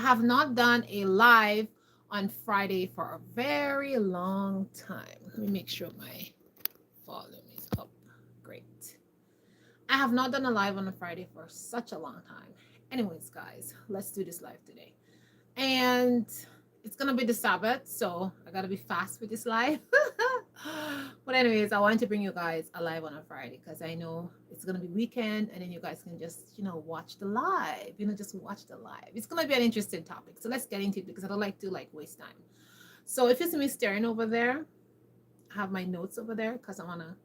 have not done a live on Friday for a very long time. Let me make sure my volume is up. Great. I have not done a live on a Friday for such a long time. Anyways, guys, let's do this live today. And it's gonna be the Sabbath, so I gotta be fast with this live. But anyways, I want to bring you guys a live on a Friday because I know it's gonna be weekend, and then you guys can just watch the live. Just watch the live. It's gonna be an interesting topic. So let's get into it because I don't like to waste time. So if you see me staring over there, I have my notes over there because I wanna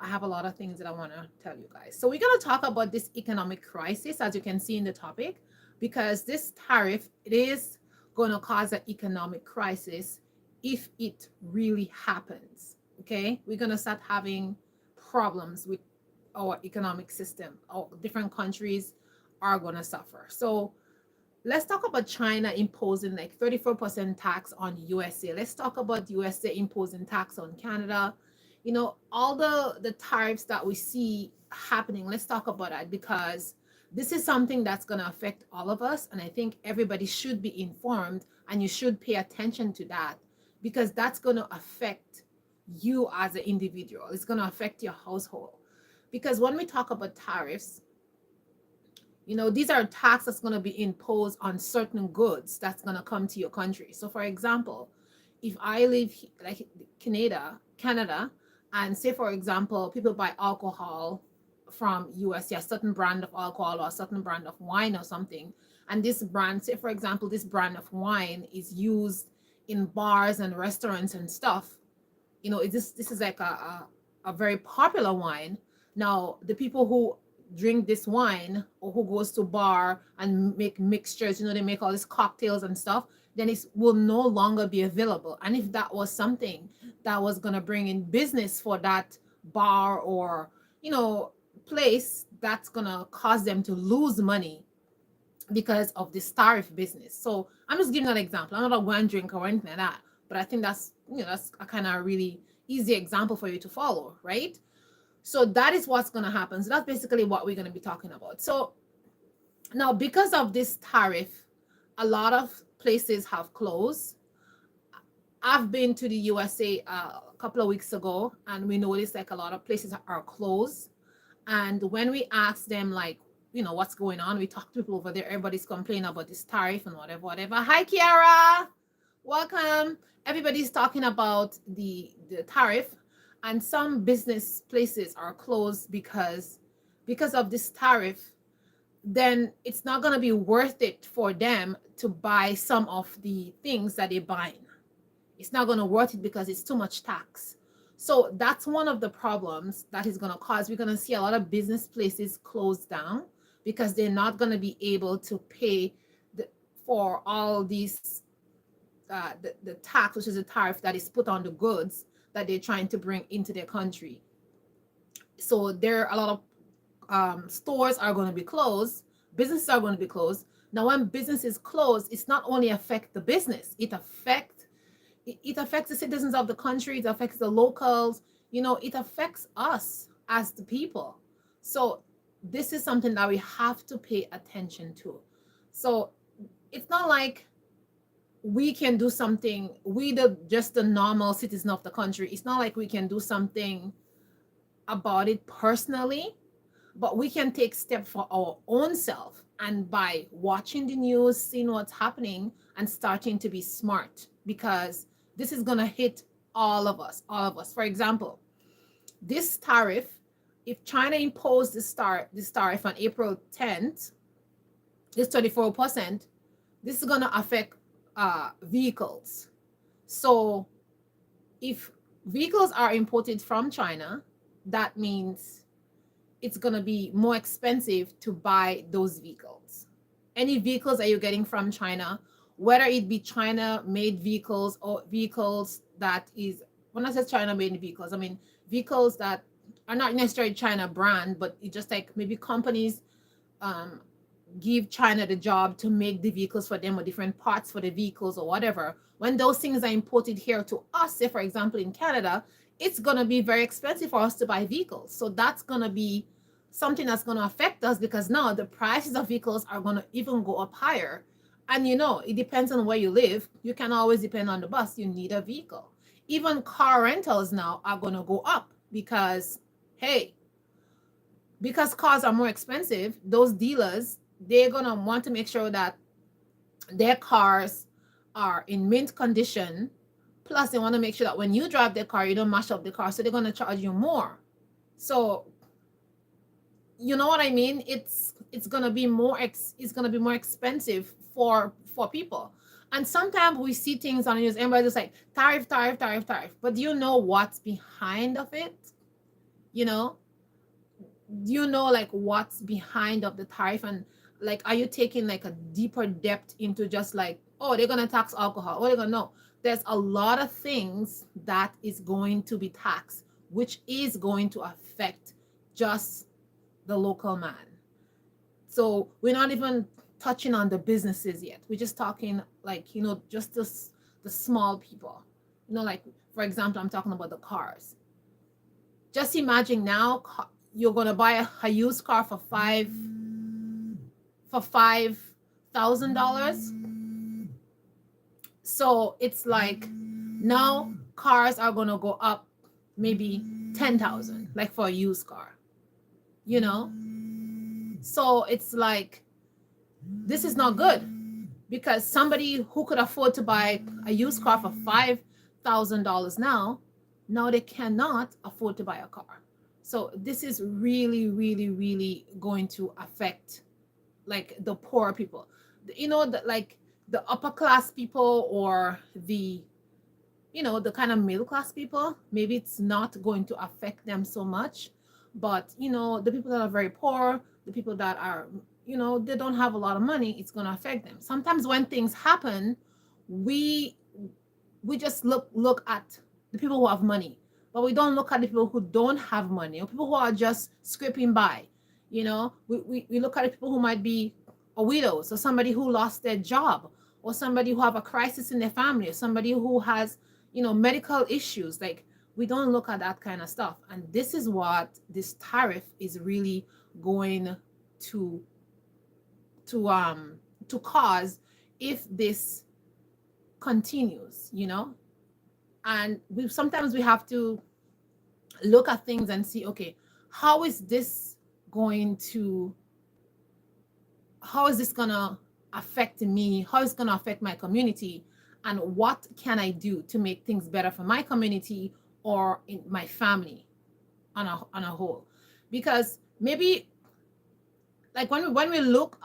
I have a lot of things that I want to tell you guys. So we're going to talk about this economic crisis, as you can see in the topic, because this tariff, it is going to cause an economic crisis if it really happens. Okay, we're going to start having problems with our economic system. Our different countries are going to suffer. So let's talk about China imposing like 34% tax on USA. Let's talk about USA imposing tax on Canada. All the tariffs that we see happening. Let's talk about that because this is something that's going to affect all of us, and I think everybody should be informed, and you should pay attention to that because that's going to affect you as an individual. It's going to affect your household because when we talk about tariffs, these are taxes that's going to be imposed on certain goods that's going to come to your country. So for example, if I live like Canada, and say for example, people buy alcohol from US, a certain brand of alcohol or a certain brand of wine or something, and this brand, say for example, this brand of wine is used in bars and restaurants and stuff. This is like a very popular wine. Now the people who drink this wine or who goes to bar and make mixtures, they make all these cocktails and stuff, then it will no longer be available. And if that was something that was going to bring in business for that bar or place, that's going to cause them to lose money because of this tariff business. So I'm just giving an example. I'm not a wine drinker or anything like that, but I think that's that's a kind of really easy example for you to follow, right? So that is what's going to happen. So that's basically what we're going to be talking about. So now, because of this tariff, a lot of places have closed. I've been to the USA a couple of weeks ago, and we noticed like a lot of places are closed. And when we asked them, like, what's going on, we talked to people over there. Everybody's complaining about this tariff and whatever, whatever. Hi, Kiara. Welcome. Everybody's talking about the tariff, and some business places are closed because of this tariff. Then it's not going to be worth it for them to buy some of the things that they're buying. It's not going to worth it because it's too much tax. So that's one of the problems that is going to cause. We're going to see a lot of business places close down because they're not going to be able to pay for all these the tax, which is a tariff that is put on the goods that they're trying to bring into their country. So there are a lot of stores are going to be closed, businesses are going to be closed. Now, when businesses close, it's not only affect the business, it affects the citizens of the country, it affects the locals, it affects us as the people. So this is something that we have to pay attention to. So it's not like we can do something, just the normal citizen of the country, it's not like we can do something about it personally, but we can take steps for our own self, and by watching the news, seeing what's happening, and starting to be smart, because this is going to hit all of us. For example, this tariff, if China imposed this tariff on April 10th, this 34%, this is going to affect vehicles. So if vehicles are imported from China, that means it's going to be more expensive to buy those vehicles. Any vehicles that you're getting from China, whether it be China made vehicles or vehicles that is, when I say China made vehicles, I mean vehicles that are not necessarily China brand, but it's just like maybe companies give China the job to make the vehicles for them, or different parts for the vehicles or whatever. When those things are imported here to us, say for example in Canada, it's going to be very expensive for us to buy vehicles. So that's going to be something that's going to affect us, because now the prices of vehicles are going to even go up higher. And it depends on where you live. You can always depend on the bus. You need a vehicle. Even car rentals now are going to go up because, hey, because cars are more expensive, those dealers, they're going to want to make sure that their cars are in mint condition. Plus, they want to make sure that when you drive their car, you don't mash up the car. So they're going to charge you more. So, you know what I mean? It's going to be more it's going to be more expensive for people. And sometimes we see things on the news, everybody's just like tariff, tariff, tariff, tariff. But do you know what's behind of it? You know, do you know like what's behind of the tariff, and like are you taking like a deeper depth into just like, oh, they're gonna tax alcohol, oh, they're gonna no, there's a lot of things that is going to be taxed, which is going to affect just the local man. So we're not even touching on the businesses yet. We're just talking like, just the small people. Like for example, I'm talking about the cars. Just imagine now you're gonna buy a used car for $5,000. So it's like now cars are gonna go up maybe 10,000, like for a used car. So it's like this is not good, because somebody who could afford to buy a used car for $5,000 now they cannot afford to buy a car. So this is really, really, really going to affect like the poor people, like the upper class people, or the the kind of middle class people. Maybe it's not going to affect them so much, but the people that are very poor, the people that are they don't have a lot of money, it's going to affect them. Sometimes when things happen, we just look at the people who have money, but we don't look at the people who don't have money, or people who are just scraping by. We look at the people who might be a widow, so somebody who lost their job, or somebody who have a crisis in their family, or somebody who has medical issues. Like, we don't look at that kind of stuff. And this is what this tariff is really going to cause if this continues. And sometimes we have to look at things and see, okay, how is this going to affect me? How is it going to affect my community? And what can I do to make things better for my community or in my family on a whole? Because maybe like when we look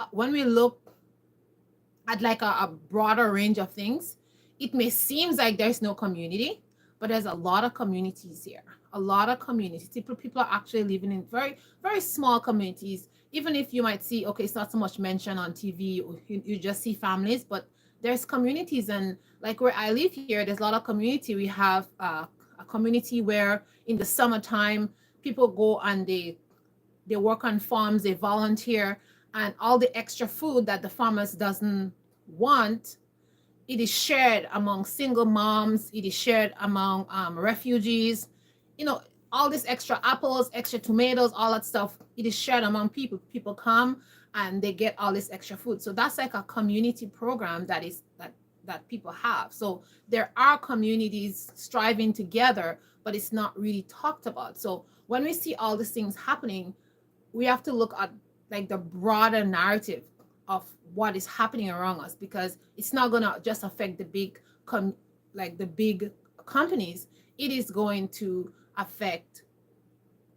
at like a broader range of things, it may seem like there's no community, but there's a lot of communities here. A lot of communities. People are actually living in very, very small communities. Even if you might see, okay, it's not so much mentioned on TV, or you just see families, but there's communities. And like where I live here, there's a lot of community. We have a community where in the summertime, people go and they work on farms, they volunteer, and all the extra food that the farmers doesn't want, it is shared among single moms, it is shared among refugees. All these extra apples, extra tomatoes, all that stuff, it is shared among people. People come and they get all this extra food. So that's like a community program that people have. So there are communities striving together, but it's not really talked about. So when we see all these things happening, we have to look at like the broader narrative of what is happening around us, because it's not going to just affect the big companies. It is going to affect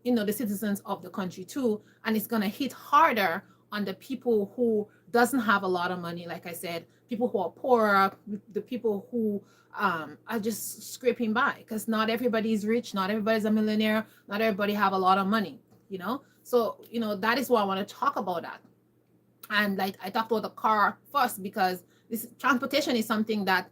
the citizens of the country too, and it's going to hit harder on the people who doesn't have a lot of money. Like I said, people who are poorer, the people who are just scraping by, because not everybody is rich, not everybody's a millionaire, not everybody have a lot of money. So that is why I want to talk about that. And like I talked about the car first, because this transportation is something that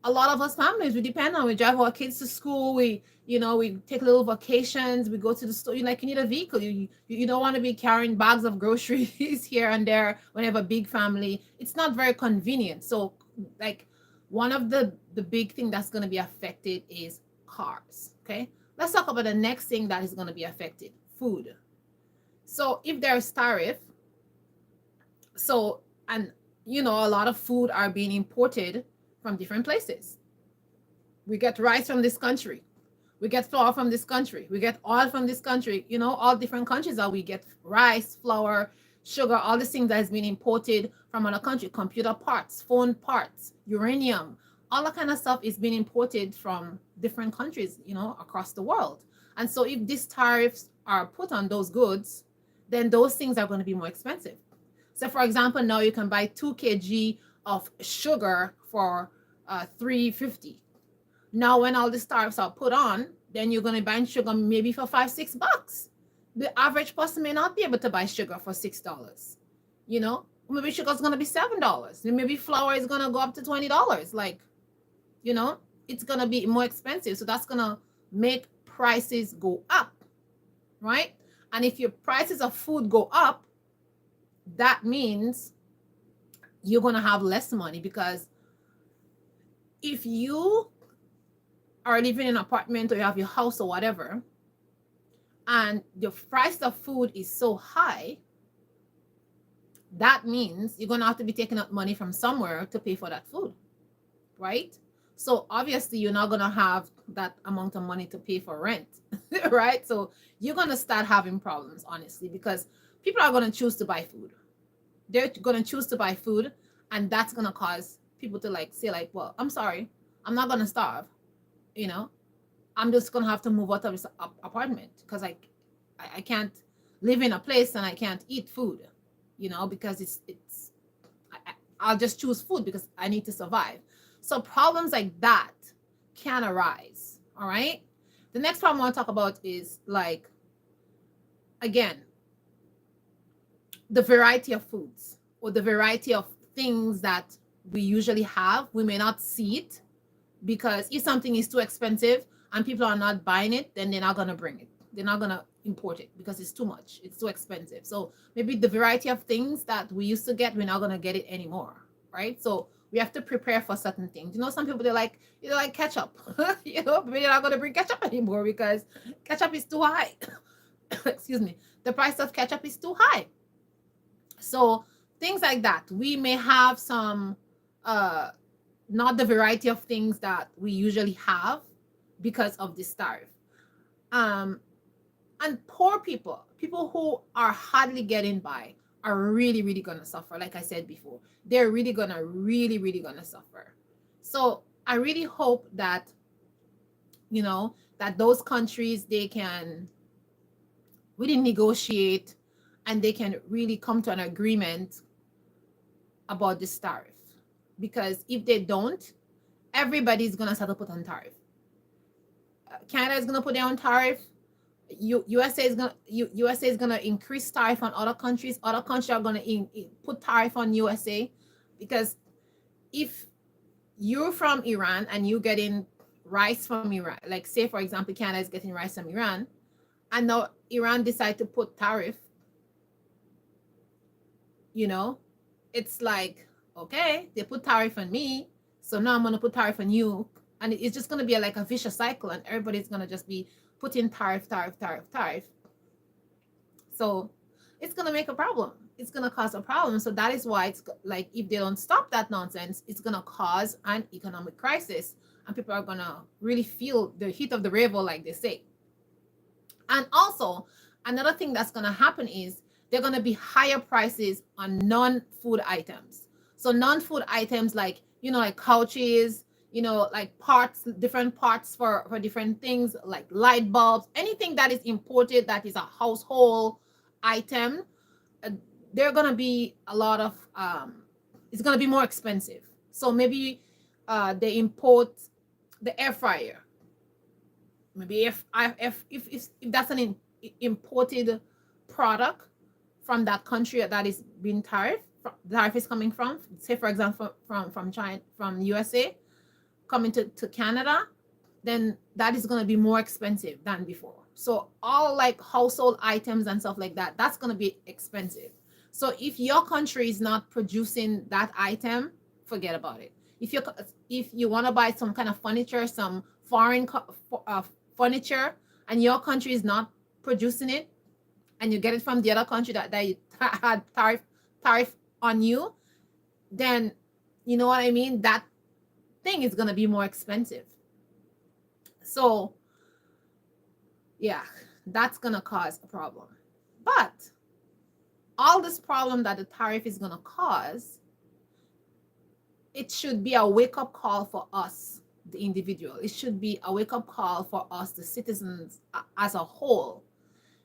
a lot of us families, we depend on. We drive our kids to school, we take little vacations, we go to the store. You need a vehicle. You don't want to be carrying bags of groceries here and there when you have a big family. It's not very convenient. So like one of the big thing that's going to be affected is cars. Okay, let's talk about the next thing that is going to be affected: food. So if there's tariff, and a lot of food are being imported from different places. We get rice from this country. We get flour from this country. We get oil from this country. All different countries that we get rice, flour, sugar, all these things that has been imported from another country. Computer parts, phone parts, uranium, all that kind of stuff is being imported from different countries, across the world. And so if these tariffs are put on those goods, then those things are going to be more expensive. So for example, now you can buy 2 kg of sugar for $3.50. Now, when all the tariffs are put on, then you're going to buy sugar maybe for $5-6. The average person may not be able to buy sugar for $6. Maybe sugar is going to be $7. Maybe flour is going to go up to $20. Like, it's going to be more expensive. So that's going to make prices go up, right? And if your prices of food go up, that means you're going to have less money, because if you are living in an apartment or you have your house or whatever, and the price of food is so high, that means you're going to have to be taking out money from somewhere to pay for that food, right? So obviously you're not going to have that amount of money to pay for rent, right? So you're going to start having problems, honestly, because people are going to choose to buy food. They're going to choose to buy food, and that's going to cause people to say, well, I'm sorry, I'm not going to starve. I'm just going to have to move out of this apartment, because I can't live in a place and I can't eat food, because I'll just choose food because I need to survive. So problems like that can arise. All right. The next problem I want to talk about is, again, the variety of foods, or the variety of things that we usually have. We may not see it, because if something is too expensive and people are not buying it, then they're not going to bring it. They're not going to import it because it's too much. It's too expensive. So maybe the variety of things that we used to get, we're not going to get it anymore, right? So we have to prepare for certain things. Some people, they like ketchup. Maybe they're not going to bring ketchup anymore because ketchup is too high. Excuse me. The price of ketchup is too high. So things like that. We may have some not the variety of things that we usually have because of this tariff. And poor people who are hardly getting by, are really, really going to suffer. Like I said before, they're really going to suffer. So I really hope that, that those countries, they can really negotiate and they can really come to an agreement about this tariff. Because if they don't, everybody's going to start to put on tariff. Canada is going to put their own tariff. USA is going to increase tariff on other countries. Other countries are going to put tariff on USA. Because if you're from Iran and you're getting rice from Iran, like say for example Canada is getting rice from Iran, and now Iran decide to put tariff, it's like, okay, they put tariff on me, so now I'm going to put tariff on you. And it's just going to be like a vicious cycle, and everybody's going to just be putting tariff. So it's going to make a problem. It's going to cause a problem. So that is why it's like, if they don't stop that nonsense, it's going to cause an economic crisis, and people are going to really feel the heat of the rainbow, like they say. And also, another thing that's going to happen is they're going to be higher prices on non-food items. So non-food items like, like couches, like parts, different parts for different things, like light bulbs, anything that is imported that is a household item, they're going to be a lot of, it's going to be more expensive. So maybe they import the air fryer. Maybe if that's an imported product from that country that is being tariff is coming from, say for example from China, from USA, coming to Canada, then that is going to be more expensive than before. So all like household items and stuff like that, that's going to be expensive. So if your country is not producing that item, forget about it. If you want to buy some kind of furniture, some foreign furniture, and your country is not producing it, and you get it from the other country that had tariff on you, then you know what I mean? That thing is going to be more expensive. So, yeah, that's going to cause a problem. But all this problem that the tariff is going to cause, it should be a wake-up call for us, the individual. It should be a wake-up call for us, the citizens as a whole.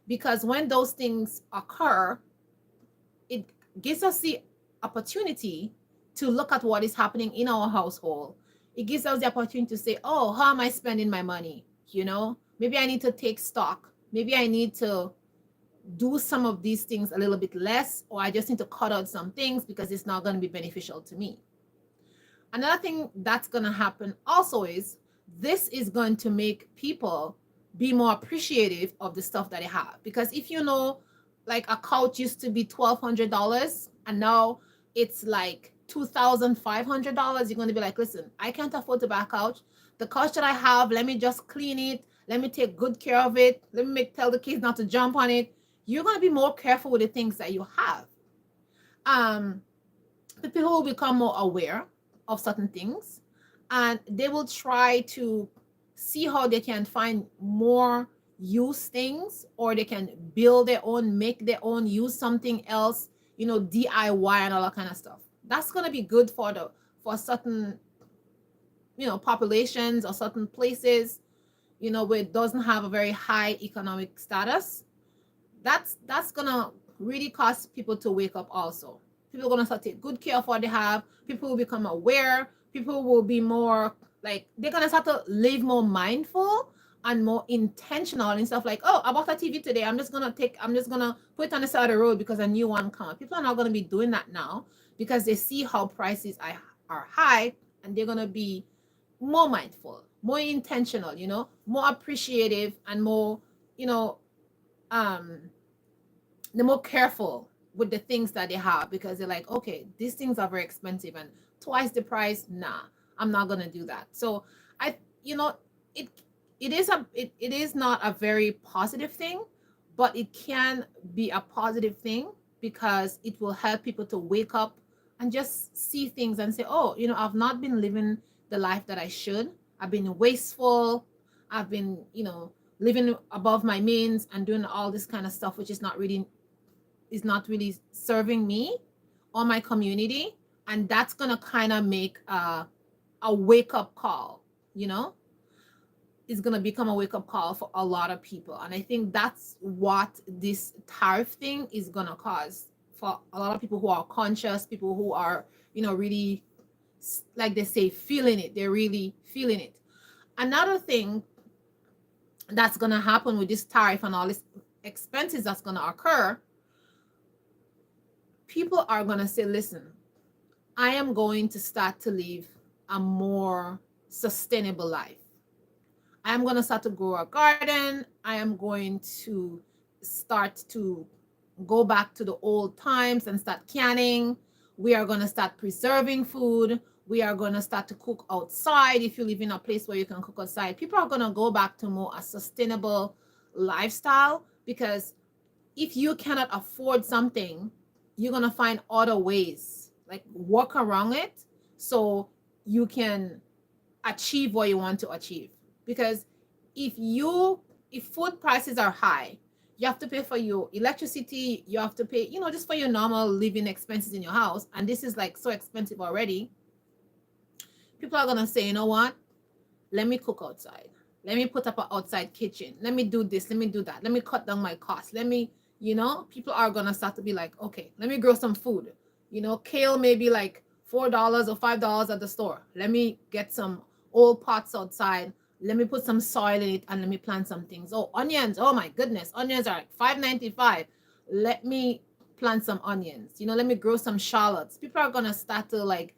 Because when those things occur, it gives us the opportunity to look at what is happening in our household. It gives us the opportunity to say, oh, how am I spending my money? You know, maybe I need to take stock. Maybe I need to do some of these things a little bit less, or I just need to cut out some things because it's not going to be beneficial to me. Another thing that's going to happen also is this is going to make people be more appreciative of the stuff that they have. Because if you know, like a couch used to be $1,200 and now it's like $2,500, you're going to be like, listen, I can't afford to buy a couch. The couch that I have, let me just clean it. Let me take good care of it. Let me tell the kids not to jump on it. You're going to be more careful with the things that you have. The people will become more aware of certain things, and they will try to see how they can find more use things, or they can build their own, make their own, use something else, you know, DIY and all that kind of stuff. That's going to be good for certain, you know, populations or certain places, you know, where it doesn't have a very high economic status. That's gonna really cause people to wake up also. People are gonna start to take good care of what they have. People will become aware. People will be more like, they're gonna start to live more mindful and more intentional and stuff like, oh, I bought a TV today. I'm just gonna put it on the side of the road because a new one comes. People are not gonna be doing that now because they see how prices are high, and they're gonna be more mindful, more intentional, you know, more appreciative, and more, you know, they're more careful with the things that they have, because they're like, okay, these things are very expensive and twice the price. Nah, I'm not gonna do that. So you know, it it is not a very positive thing, but it can be a positive thing because it will help people to wake up and just see things and say, oh, you know, I've not been living the life that I should. I've been wasteful. I've been, you know, living above my means and doing all this kind of stuff, which is not really serving me or my community. And that's gonna kind of make a wake up call, you know, is gonna become a wake up call for a lot of people. And I think that's what this tariff thing is gonna cause for a lot of people who are conscious, people who are, you know, really, like they say, feeling it. They're really feeling it. Another thing that's gonna happen with this tariff and all these expenses that's gonna occur, people are going to say, listen, I am going to start to live a more sustainable life. I am going to start to grow a garden. I am going to start to go back to the old times and start canning. We are going to start preserving food. We are going to start to cook outside. If you live in a place where you can cook outside, people are going to go back to more a sustainable lifestyle, because if you cannot afford something, you're going to find other ways, like work around it, so you can achieve what you want to achieve. Because if food prices are high, you have to pay for your electricity, you have to pay, you know, just for your normal living expenses in your house. And this is like so expensive already. People are going to say, you know what? Let me cook outside. Let me put up an outside kitchen. Let me do this. Let me do that. Let me cut down my costs. Let me, you know, people are going to start to be like, okay, let me grow some food. You know, kale may be like $4 or $5 at the store. Let me get some old pots outside. Let me put some soil in it and let me plant some things. Oh, onions. Oh my goodness. Onions are like $5.95. Let me plant some onions. You know, let me grow some shallots. People are going to start to like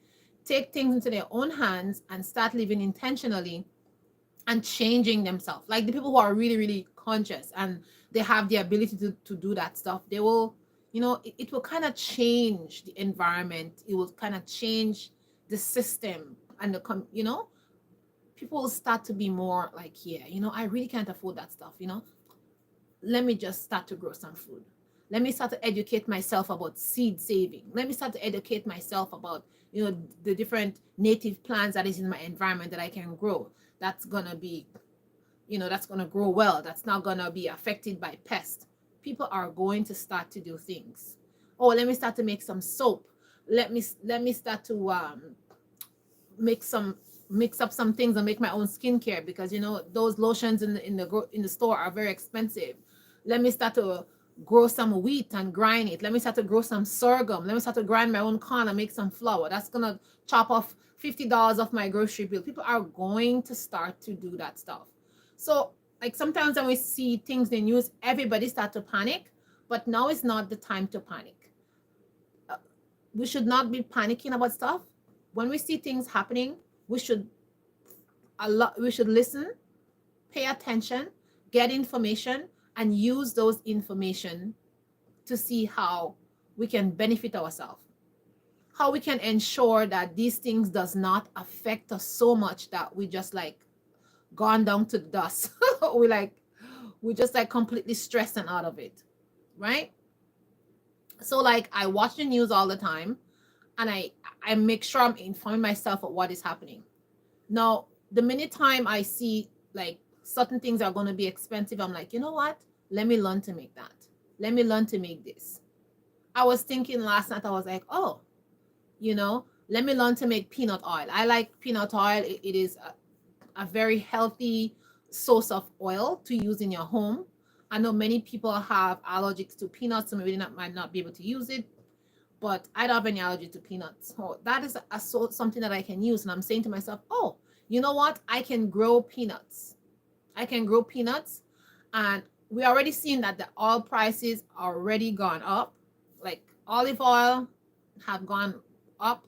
take things into their own hands and start living intentionally and changing themselves. Like the people who are really, really conscious and they have the ability to do that stuff, they will, you know, it will kind of change the environment. It will kind of change the system and you know, people will start to be more like, yeah, you know, I really can't afford that stuff, you know, let me just start to grow some food. Let me start to educate myself about seed saving. Let me start to educate myself about, the different native plants that is in my environment that I can grow. That's gonna be, that's gonna grow well. That's not gonna be affected by pests. People are going to start to do things. Oh, let me start to make some soap. Let me start to make some mix up some things and make my own skincare, because those lotions in the store are very expensive. Let me start to grow some wheat and grind it. Let me start to grow some sorghum. Let me start to grind my own corn and make some flour. That's gonna chop off $50 off my grocery bill. People are going to start to do that stuff. So like sometimes when we see things in the news, everybody start to panic, but now is not the time to panic. We should not be panicking about stuff. When we see things happening, we should listen, pay attention, get information, and use those information to see how we can benefit ourselves, how we can ensure that these things does not affect us so much that we just like gone down to the dust. we just like completely stressed and out of it, right? So like I watch the news all the time, and I make sure I'm informing myself of what is happening. Now, the minute time I see like certain things are going to be expensive, I'm like, you know what? Let me learn to make that. Let me learn to make this. I was thinking last night, I was like, oh, let me learn to make peanut oil. I like peanut oil. It is a very healthy source of oil to use in your home. I know many people have allergies to peanuts, so maybe they might not be able to use it, but I don't have any allergy to peanuts. So that is something that I can use. And I'm saying to myself, oh, you know what? I can grow peanuts. I can grow peanuts. And we already seen that the oil prices already gone up. Like olive oil have gone up.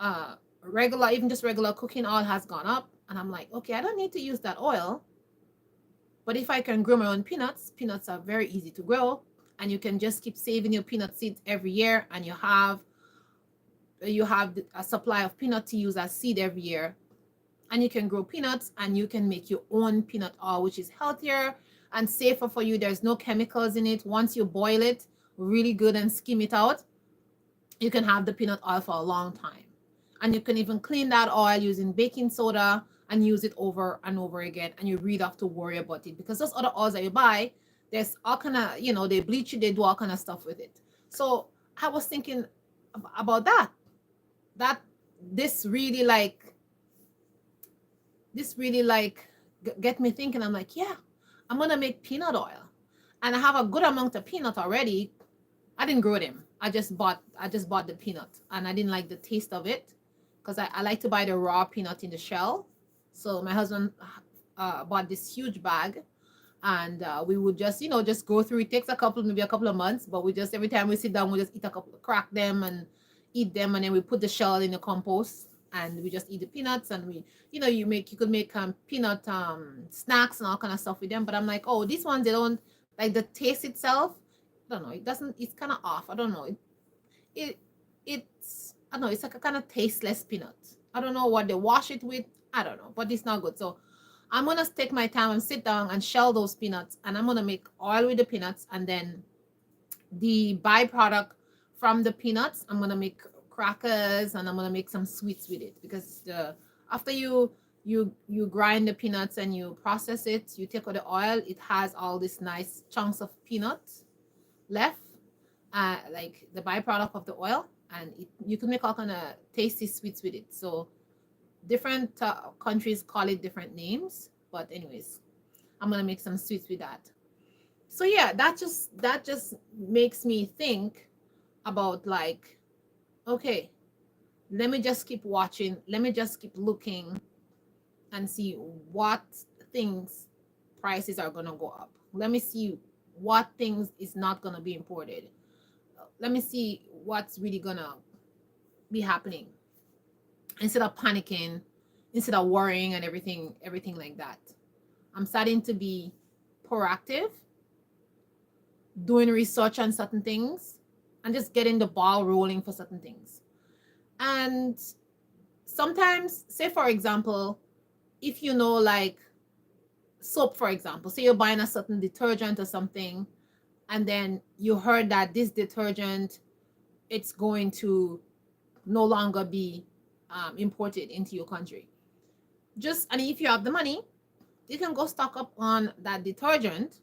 Even just regular cooking oil has gone up. And I'm like, okay, I don't need to use that oil. But if I can grow my own peanuts are very easy to grow. And you can just keep saving your peanut seeds every year, and you have a supply of peanut to use as seed every year. And you can grow peanuts, and you can make your own peanut oil, which is healthier and safer for you. There's no chemicals in it. Once you boil it really good and skim it out, you can have the peanut oil for a long time. And you can even clean that oil using baking soda and use it over and over again, and you really have to worry about it, because those other oils that you buy, there's all kind of, they bleach it, they do all kind of stuff with it. So I was thinking about that this really get me thinking. I'm like, yeah, I'm gonna make peanut oil, and I have a good amount of peanut already. I didn't grow them. I just bought the peanut, and I didn't like the taste of it, because I like to buy the raw peanut in the shell. So my husband bought this huge bag, and we would just go through. It takes maybe a couple of months, but we just, every time we sit down, we just eat a couple, crack them and eat them, and then we put the shell in the compost, and we just eat the peanuts. And we you could make peanut snacks and all kind of stuff with them. But I'm like, oh, these ones, they don't like the taste itself. I don't know, it's kind of off. I don't know, it's I don't know, it's like a kind of tasteless peanut. I don't know what they wash it with. I don't know, but it's not good. So I'm gonna take my time and sit down and shell those peanuts, and I'm gonna make oil with the peanuts, and then the byproduct from the peanuts, I'm gonna make crackers, and I'm gonna make some sweets with it, because after you grind the peanuts and you process it, you take out the oil, it has all these nice chunks of peanuts left, like the byproduct of the oil, and you can make all kind of tasty sweets with it. So different countries call it different names, but anyways, I'm gonna make some sweets with that. So yeah, that just makes me think about like, okay, let me just keep watching, let me just keep looking and see what things prices are gonna go up. Let me see what things is not gonna be imported. Let me see what's really gonna be happening, instead of panicking, instead of worrying and everything like that. I'm starting to be proactive, doing research on certain things, and just getting the ball rolling for certain things. And sometimes, say for example, if like soap, for example, say you're buying a certain detergent or something, and then you heard that this detergent, it's going to no longer be imported into your country. And if you have the money, you can go stock up on that detergent,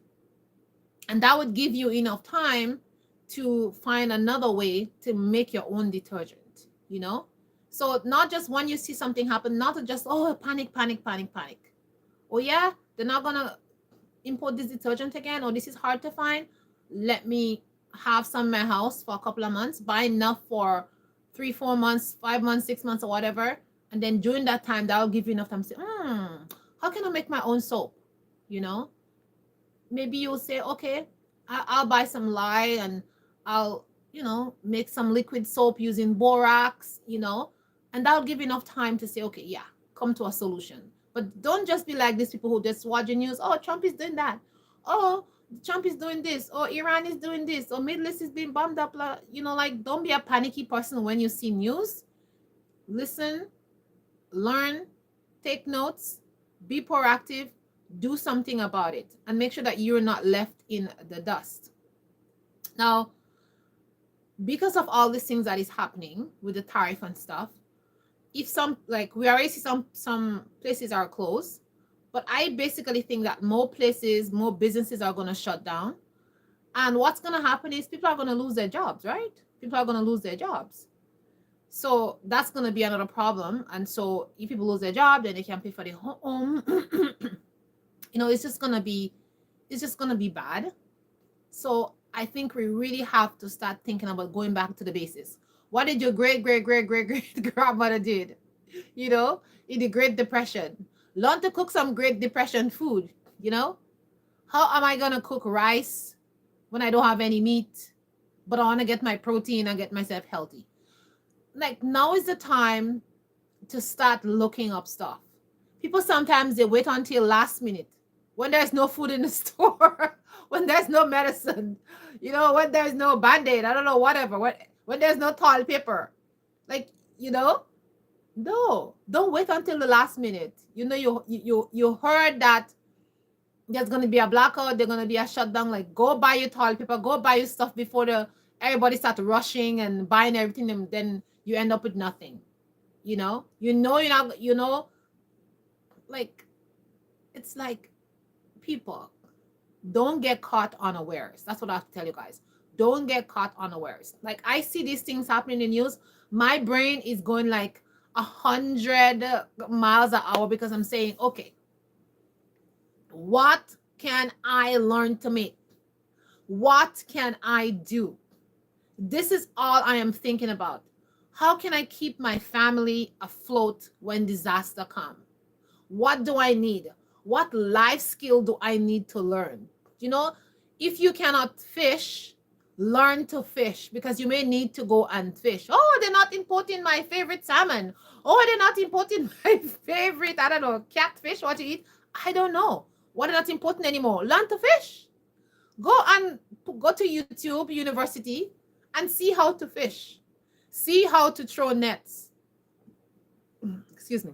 and that would give you enough time to find another way to make your own detergent, you know? So not just when you see something happen, not to just, oh, panic, panic, panic, panic. Oh yeah, they're not gonna import this detergent again, or this is hard to find. Let me have some in my house for a couple of months, buy enough for 3 4 months, 5 months, 6 months, or whatever. And then during that time, that'll give you enough time to say, how can I make my own soap? You know, maybe you'll say, okay, I'll buy some lye and I'll, make some liquid soap using borax, and that'll give you enough time to say, okay, yeah, come to a solution. But don't just be like these people who just watch the news. Oh, Trump is doing that. Oh, Trump is doing this. Or Iran is doing this. Or Middle East is being bombed up. Like, don't be a panicky person when you see news. Listen, learn, take notes, be proactive, do something about it, and make sure that you're not left in the dust. Now, because of all these things that is happening with the tariff and stuff, if we already see some places are closed, but I basically think that more businesses are going to shut down. And what's going to happen is people are going to lose their jobs, right? People are going to lose their jobs. So that's going to be another problem. And so if people lose their job, then they can't pay for their home. It's just going to be bad. So I think we really have to start thinking about going back to the basics. What did your great grandmother did, in the Great Depression? Learn to cook some Great Depression food, How am I going to cook rice when I don't have any meat, but I want to get my protein and get myself healthy? Like, now is the time to start looking up stuff. People sometimes, they wait until last minute when there's no food in the store, when there's no medicine, when there's no Band-Aid, I don't know, whatever, when there's no toilet paper. Like, no, don't wait until the last minute. You heard that there's going to be a blackout, there's going to be a shutdown. Like, go buy your toilet paper, go buy your stuff before everybody starts rushing and buying everything, and then you end up with nothing. You're not, like, it's like, people, don't get caught unawares. That's what I have to tell you guys. Don't get caught unawares. Like, I see these things happening in the news, my brain is going like 100 miles an hour because I'm saying, okay, what can I learn to make? What can I do? This is all I am thinking about. How can I keep my family afloat when disaster comes? What do I need? What life skill do I need to learn? If you cannot fish, learn to fish, because you may need to go and fish. Oh, they're not importing my favorite salmon. Oh, they're not importing my favorite, I don't know, catfish, what to eat. I don't know. What are not important anymore? Learn to fish. Go to YouTube University and see how to fish. See how to throw nets. Excuse me.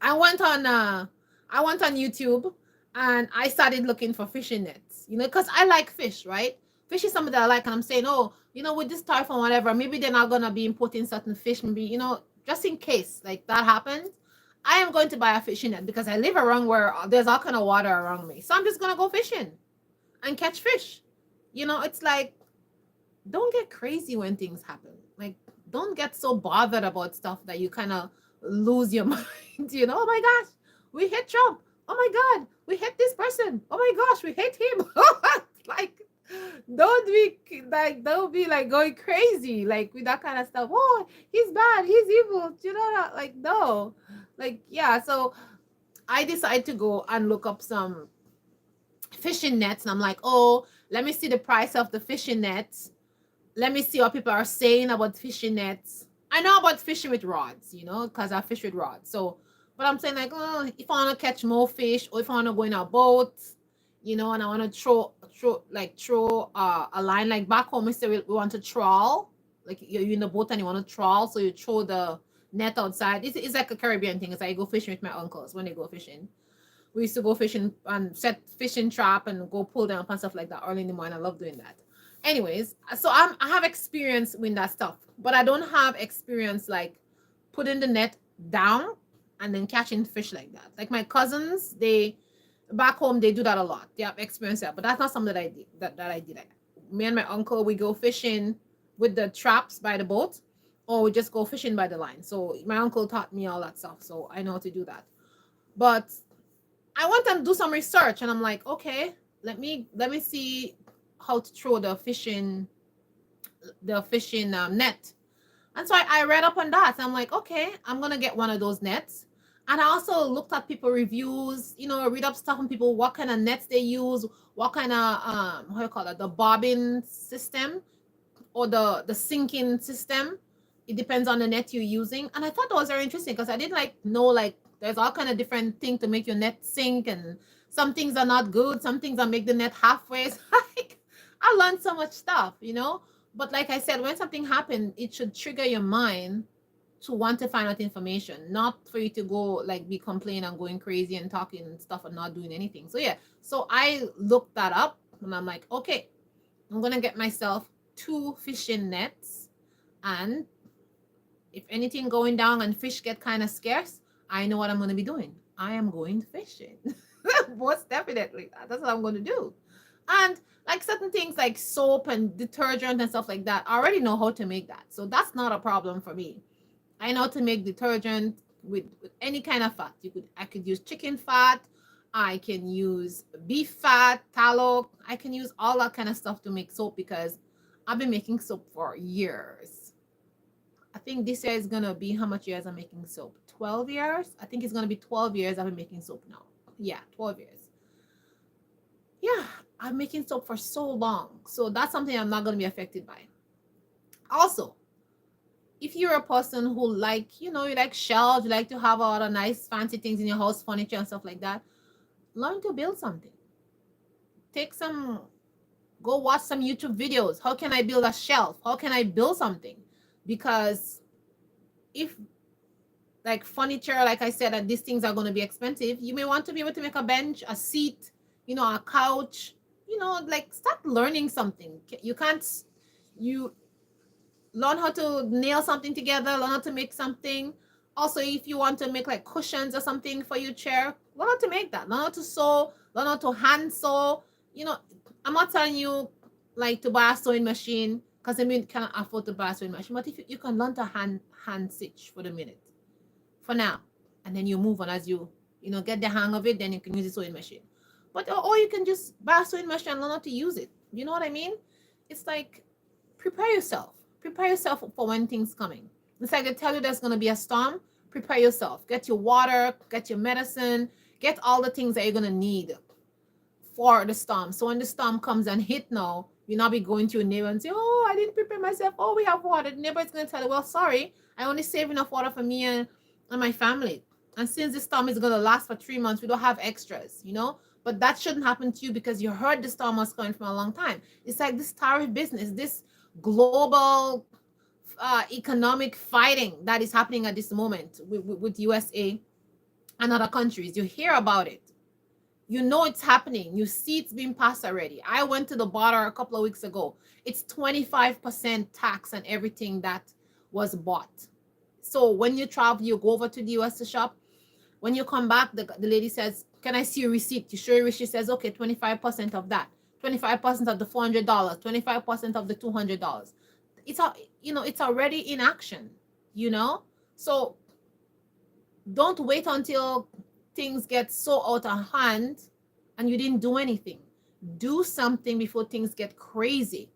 I went on YouTube and I started looking for fishing nets, because I like fish, right? Fish is something that I like, and I'm saying, oh, with this tariff or whatever, maybe they're not going to be importing certain fish, maybe, just in case like that happens, I am going to buy a fishing net because I live around where there's all kind of water around me. So I'm just going to go fishing and catch fish. It's like, don't get crazy when things happen. Like, don't get so bothered about stuff that you kind of lose your mind. Oh my gosh, we hate Trump. Oh my God, we hate this person. Oh my gosh, we hate him. Like, don't be like going crazy like with that kind of stuff. Oh, he's bad, he's evil. Like, no. Like, yeah. So I decided to go and look up some fishing nets, and I'm like, oh, let me see the price of the fishing nets. Let me see what people are saying about fishing nets. I know about fishing with rods, because I fish with rods. So, but I'm saying, like, oh, if I want to catch more fish, or if I want to go in a boat, and I want to throw a line, like back home, we say we want to trawl, like you're in the boat and you want to trawl, so you throw the net outside. It's like a Caribbean thing. It's like I go fishing with my uncles when they go fishing. We used to go fishing and set fishing trap and go pull them up and stuff like that early in the morning. I love doing that. Anyways, so I have experience with that stuff, but I don't have experience like putting the net down and then catching fish like that. Like my cousins, they back home they do that a lot. They have experience there, but that's not something that I did. That I did. Me and my uncle, we go fishing with the traps by the boat, or we just go fishing by the line. So my uncle taught me all that stuff, so I know how to do that. But I went and do some research, and I'm like, okay, let me see how to throw the fishing net. And so I read up on that. I'm like, okay, I'm gonna get one of those nets. And I also looked at people reviews, read up stuff on people, what kind of nets they use, what kind of how do you call it, the bobbin system or the sinking system. It depends on the net you're using. And I thought that was very interesting because I didn't know there's all kind of different things to make your net sink, and some things are not good, some things that make the net halfway. Like I learned so much stuff. But like I said, when something happened, it should trigger your mind to want to find out information, not for you to go like be complaining and going crazy and talking and stuff and not doing anything. So yeah, so I looked that up and I'm like, okay, I'm gonna get myself 2 fishing nets, and if anything going down and fish get kind of scarce, I know what I'm gonna be doing. I am going fishing. Most definitely, that's what I'm gonna do. And like certain things like soap and detergent and stuff like that, I already know how to make that, so that's not a problem for me. I know how to make detergent with any kind of fat. I could use chicken fat, I can use beef fat, tallow. I can use all that kind of stuff to make soap because I've been making soap for years. I think this year is gonna be how much years I'm making soap? 12 years? I think it's gonna be 12 years I've been making soap now. Yeah, 12 years. Yeah, I'm making soap for so long. So that's something I'm not gonna be affected by. Also, if you're a person who you like shelves, you like to have a lot of nice fancy things in your house, furniture and stuff like that, learn to build something. Go watch some YouTube videos. How can I build a shelf? How can I build something? Because if like furniture, like I said, that these things are going to be expensive, you may want to be able to make a bench, a seat, a couch, like start learning something. You learn how to nail something together, learn how to make something. Also, if you want to make like cushions or something for your chair, learn how to make that. Learn how to sew, learn how to hand sew. I'm not telling you like to buy a sewing machine because I mean cannot afford to buy a sewing machine. But if you can learn to hand stitch for the minute, for now, and then you move on as you get the hang of it, then you can use the sewing machine. But or you can just buy a sewing machine and learn how to use it. You know what I mean? It's like prepare yourself. Prepare yourself for when things coming. It's like they tell you there's going to be a storm. Prepare yourself. Get your water, get your medicine, get all the things that you're going to need for the storm. So when the storm comes and hit now, you'll not be going to your neighbor and say, oh, I didn't prepare myself. Oh, we have water. The neighbor is going to tell you, well, sorry, I only saved enough water for me and my family. And since the storm is going to last for 3 months, we don't have extras. But that shouldn't happen to you because you heard the storm was coming from a long time. It's like this tariff business, this global economic fighting that is happening at this moment with USA and other countries. You hear about it. You know it's happening. You see it's being passed already. I went to the border a couple of weeks ago. It's 25% tax on everything that was bought. So when you travel, you go over to the US to shop. When you come back, the lady says, can I see your receipt? You show your receipt. She says, okay, 25% of that. 25% of the $400, 25% of the $200. It's already in action, So don't wait until things get so out of hand and you didn't do anything. Do something before things get crazy.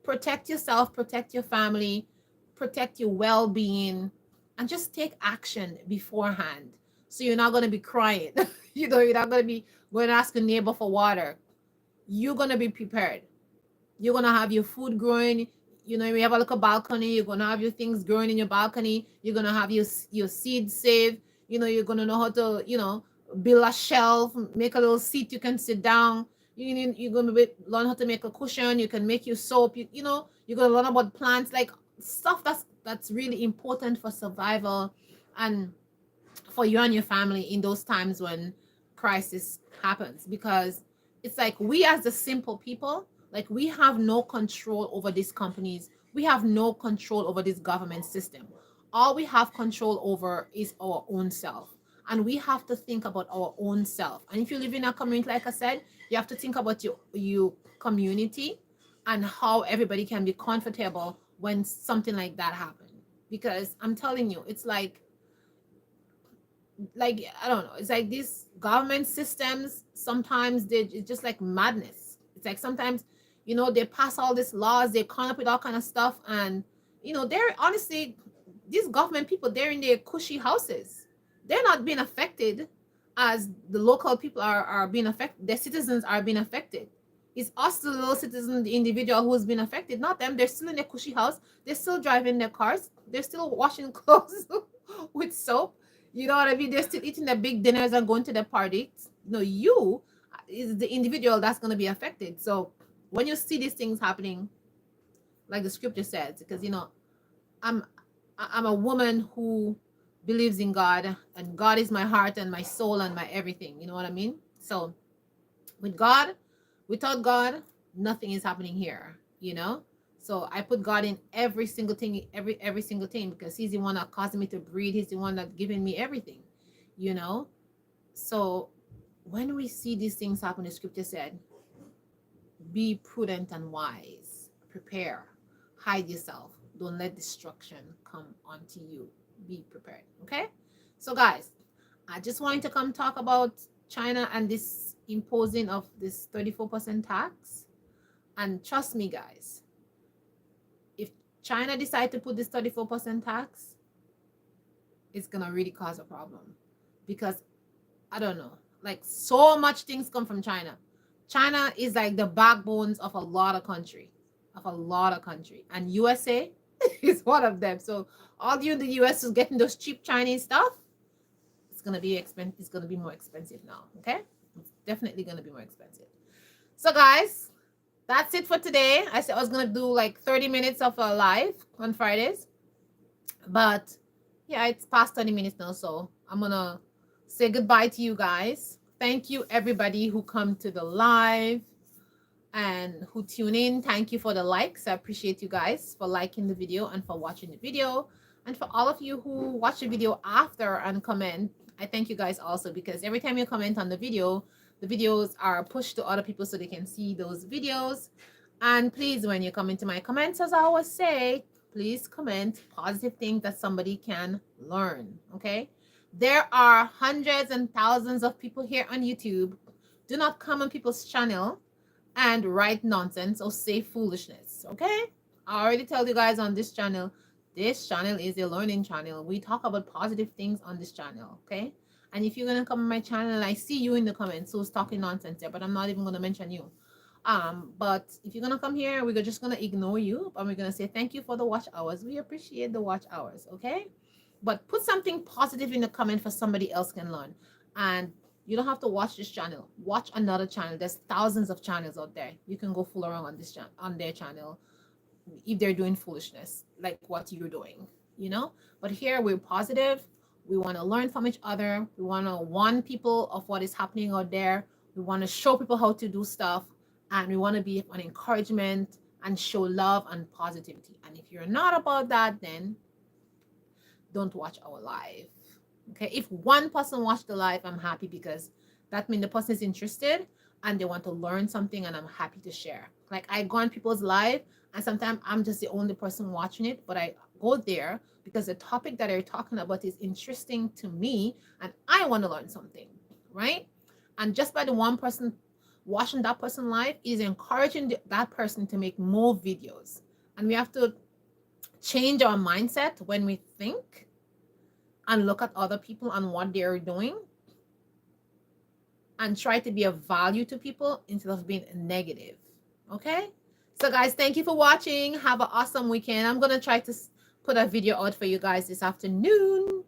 Protect yourself, protect your family, protect your well-being, and just take action beforehand. So you're not going to be crying. You're not going to be going to ask a neighbor for water. You're going to be prepared. You're going to have your food growing. You have a little balcony. You're going to have your things growing in your balcony. You're going to have your seeds saved. You're going to know how to, build a shelf, make a little seat you can sit down. You're going to learn how to make a cushion. You can make your soap. You're going to learn about plants, like stuff that's really important for survival and for you and your family in those times when crisis happens, because it's like we as the simple people, like we have no control over these companies. We have no control over this government system. All we have control over is our own self. And we have to think about our own self. And if you live in a community, like I said, you have to think about your community and how everybody can be comfortable when something like that happens. Because I'm telling you, it's like I don't know, it's like these government systems, sometimes it's just like madness. It's like sometimes, they pass all these laws, they come up with all kind of stuff, and they're honestly, these government people, they're in their cushy houses. They're not being affected as the local people are being affected. Their citizens are being affected. It's us, the little citizen, the individual, who's been affected, not them. They're still in their cushy house. They're still driving their cars. They're still washing clothes with soap. You know what I mean? They're still eating their big dinners and going to their parties. You is the individual that's going to be affected. So when you see these things happening, like the scripture says, because I'm a woman who believes in God, and God is my heart and my soul and my everything. You know what I mean? So with God, without God, nothing is happening here. So I put God in every single thing, every single thing, because he's the one that caused me to breathe. He's the one that's giving me everything. So when we see these things happen, the scripture said, be prudent and wise, prepare, hide yourself, don't let destruction come onto you, be prepared. Okay, so guys, I just wanted to come talk about China and this imposing of this 34% tax. And trust me, guys, if China decide to put this 34% tax, it's gonna really cause a problem, because I don't know, like, so much things come from China. China is like the backbones of a lot of country, and USA is one of them. So all you in the US is getting those cheap Chinese stuff, it's gonna be expensive. It's gonna be more expensive now. Okay, it's definitely gonna be more expensive. So guys, that's it for today. I said I was gonna do like 30 minutes of a live on Fridays, but yeah, it's past 30 minutes now, so I'm gonna say goodbye to you guys. Thank you everybody who come to the live and who tune in. Thank you for the likes. I appreciate you guys for liking the video and for watching the video. And for all of you who watch the video after and comment, I thank you guys also, because every time you comment on the videos are pushed to other people so they can see those videos. And please, when you come into my comments, as I always say, please comment positive things that somebody can learn. Okay, there are hundreds and thousands of people here on YouTube. Do not come on people's channel and write nonsense or say foolishness. Okay, I already tell you guys on this channel is a learning channel. We talk about positive things on this channel. Okay, and if you're gonna come on my channel, I see you in the comments who's talking nonsense there, but I'm not even gonna mention you. But if you're gonna come here, we're just gonna ignore you, and we're gonna say thank you for the watch hours. We appreciate the watch hours. Okay, but put something positive in the comment for somebody else can learn. And you don't have to watch this channel. Watch another channel. There's thousands of channels out there. You can go fool around on this on their channel if they're doing foolishness like what you're doing, But here we're positive. We want to learn from each other. We want to warn people of what is happening out there. We want to show people how to do stuff, and we want to be an encouragement and show love and positivity. And if you're not about that, then don't watch our live. Okay, if one person watched the live, I'm happy, because that means the person is interested and they want to learn something, and I'm happy to share. Like, I go on people's live, and sometimes I'm just the only person watching it, but I go there because the topic that they're talking about is interesting to me and I want to learn something, right? And just by the one person watching that person live is encouraging that person to make more videos. And we have to change our mindset when we think and look at other people and what they're doing, and try to be of value to people instead of being negative. Okay, so guys, thank you for watching. Have an awesome weekend. I'm gonna try to put a video out for you guys this afternoon,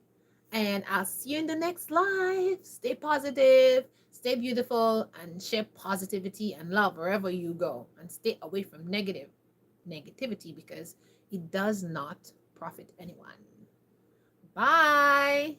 and I'll see you in the next live. Stay positive, stay beautiful, and share positivity and love wherever you go, and stay away from negativity, because it does not profit anyone. Bye.